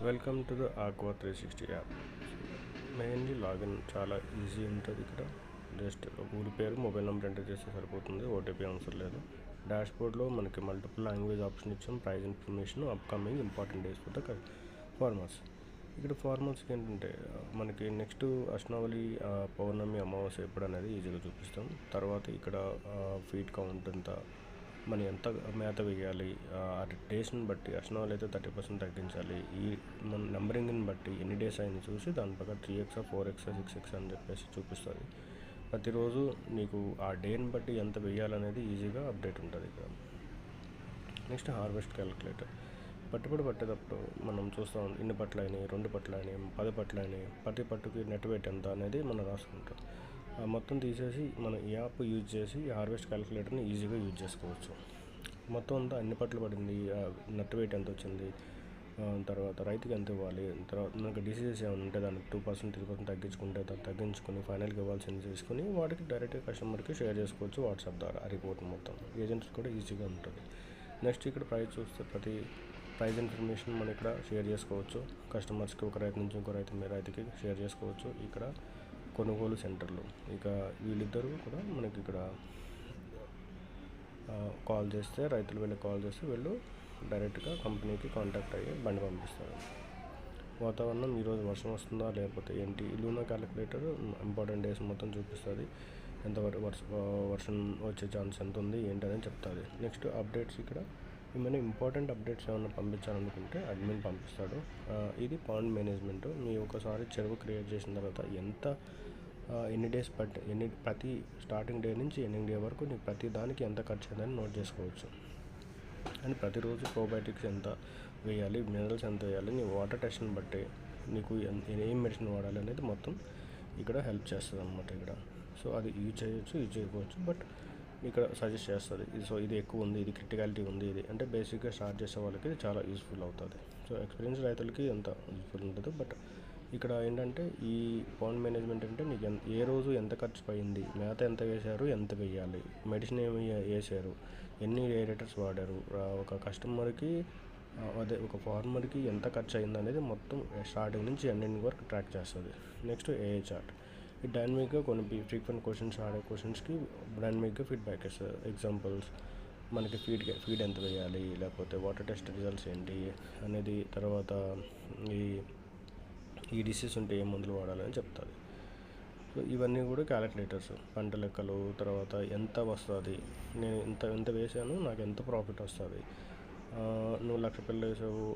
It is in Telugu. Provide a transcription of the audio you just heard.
Welcome to the aqua 360 app. Mainly login చాలా ఈజీ ఉంటుంది. ఇక్కడ జస్ట్ ఊరి పేరు, మొబైల్ నెంబర్ ఎంటర్ చేస్తే సరిపోతుంది. ఓటీపీ అవసరం లేదు. డాష్బోర్డ్లో మనకి మల్టిపుల్ లాంగ్వేజ్ ఆప్షన్ ఇచ్చాం. Price information, upcoming important days for the farmers. ఇక్కడ ఫార్మర్స్కి ఏంటంటే మనకి నెక్స్ట్ అష్టావళి, పౌర్ణమి, అమావాస్య ఎప్పుడు అనేది ఈజీగా చూపిస్తాం. తర్వాత ఇక్కడ ఫీడ్ కౌంట్ ఎంత, మనం ఎంత మేత వేయాలి, ఆ డేస్ని బట్టి అష్టావళి అయితే 30% తగ్గించాలి. ఈ మన నెంబరింగ్ని బట్టి ఎన్ని డేస్ అయింది చూసి దాని ప్రకారం 3x, 4x, 6x అని చెప్పేసి చూపిస్తుంది. ప్రతిరోజు నీకు ఆ డేని బట్టి ఎంత వేయాలనేది ఈజీగా అప్డేట్ ఉంటుంది ఇక్కడ. Next harvest calculator. పట్టుబడి పట్టేటప్పుడు మనం చూస్తాం, ఇన్ని పట్లు అయినాయి, 2 పట్లు అయినాయి, 10 పట్లు అయినాయి, ప్రతి పట్టుకి నెట్ వెయిట్ ఎంత అనేది మనం రాసుకుంటాం. మొత్తం తీసేసి మనం ఈ యాప్ యూజ్ చేసి హార్వెస్ట్ క్యాలిక్యులేటర్ని ఈజీగా యూజ్ చేసుకోవచ్చు. మొత్తం అంతా అన్ని పట్లు పడింది, నెట్ వెయిట్ ఎంత వచ్చింది, తర్వాత రైతుకి ఎంత ఇవ్వాలి, తర్వాత మనకు డిసీజెస్ ఏమైనా ఉంటే దానికి 2%, 3% తగ్గించుకుంటే దాన్ని తగ్గించుకొని ఫైనల్గా ఇవ్వాల్సింది చేసుకుని వాటికి డైరెక్ట్గా కస్టమర్కి షేర్ చేసుకోవచ్చు వాట్సాప్ ద్వారా. ఆ రిపోర్ట్ మొత్తం ఏజెంట్స్ కూడా ఈజీగా ఉంటుంది. నెక్స్ట్ ఇక్కడ ప్రైస్ చూస్తే ప్రతి ప్రైస్ ఇన్ఫర్మేషన్ మనం ఇక్కడ షేర్ చేసుకోవచ్చు. కస్టమర్స్కి ఒక రైతు నుంచి ఇంకో రైతుకి షేర్ చేసుకోవచ్చు. ఇక్కడ కొనుగోలు సెంటర్లు, ఇక వీళ్ళిద్దరూ కూడా మనకి ఇక్కడ కాల్ చేస్తే, రైతులు వీళ్ళకి కాల్ చేస్తే వీళ్ళు డైరెక్ట్గా కంపెనీకి కాంటాక్ట్ అయ్యి బండి పంపిస్తారు. వాతావరణం ఈరోజు వర్షం వస్తుందా లేకపోతే ఏంటి, లూనా క్యాలిక్యులేటర్ ఇంపార్టెంట్ డేస్ మొత్తం చూపిస్తుంది. ఎంతవరకు వర్షం వచ్చే ఛాన్స్ ఎంత ఉంది ఏంటనేది చెప్తుంది. నెక్స్ట్ అప్డేట్స్, ఇక్కడ ఏమైనా ఇంపార్టెంట్ అప్డేట్స్ ఏమైనా పంపించాలనుకుంటే అడ్మిన్ పంపిస్తాడు. ఇది పాండ్ మేనేజ్మెంట్. మీ ఒకసారి చెరువు క్రియేట్ చేసిన తర్వాత ఎన్ని డేస్ ప్రతి స్టార్టింగ్ డే నుంచి ఎండింగ్ డే వరకు నీకు ప్రతి దానికి ఎంత ఖర్చు అయిందని నోట్ చేసుకోవచ్చు. అండ్ ప్రతిరోజు ప్రోబయోటిక్స్ ఎంత వేయాలి, మినరల్స్ ఎంత వేయాలి, నీ వాటర్ టెస్ట్ని బట్టి నీకు ఏం మెడిసిన్ వాడాలి అనేది మొత్తం ఇక్కడ హెల్ప్ చేస్తుంది అన్నమాట ఇక్కడ. సో అది యూజ్ చేయొచ్చు, యూజ్ చేయకపోవచ్చు, బట్ ఇక్కడ సజెస్ట్ చేస్తుంది. సో ఇది ఎక్కువ ఉంది, ఇది క్రిటికాలిటీ ఉంది, ఇది అంటే బేసిక్గా స్టార్ట్ చేసే వాళ్ళకి చాలా యూస్ఫుల్ అవుతుంది. సో ఎక్స్పీరియన్స్ రైతులకి ఎంత యూస్ఫుల్ ఉంటుంది. బట్ ఇక్కడ ఏంటంటే ఈ పాండ్ మేనేజ్మెంట్ అంటే నీకు ఏ రోజు ఎంత ఖర్చు పోయింది, మేత ఎంత వేశారు, ఎంత వేయాలి, మెడిసిన్ ఏమి వేసారు, ఎన్ని ఏరేటర్స్ వాడారు, ఒక కస్టమర్కి ఒక ఫార్మర్కి ఎంత ఖర్చు అయింది అనేది మొత్తం స్టార్టింగ్ నుంచి ఎండింగ్ వరకు ట్రాక్ చేస్తుంది. నెక్స్ట్ ఏఏ చార్ట్. ఈ డైనమిక్గా కొన్ని ఫ్రీక్వెంట్ క్వశ్చన్స్ ఆడే క్వశ్చన్స్కి డైనమిక్గా ఫీడ్బ్యాక్ ఇస్తుంది. ఎగ్జాంపుల్స్ మనకి ఫీడ్ ఎంత వేయాలి, లేకపోతే వాటర్ టెస్ట్ రిజల్ట్స్ ఏంటి అనేది, తర్వాత ఈ డిసీజ్ ఉంటే ఏ మందులు వాడాలని చెప్తుంది. సో ఇవన్నీ కూడా క్యాలిక్యులేటర్స్, పంట లెక్కలు, తర్వాత ఎంత వస్తుంది, నేను ఎంత వేసాను, నాకు ఎంత ప్రాఫిట్ వస్తుంది, నువ్వు 1,00,000 పిల్లలు వేసావు,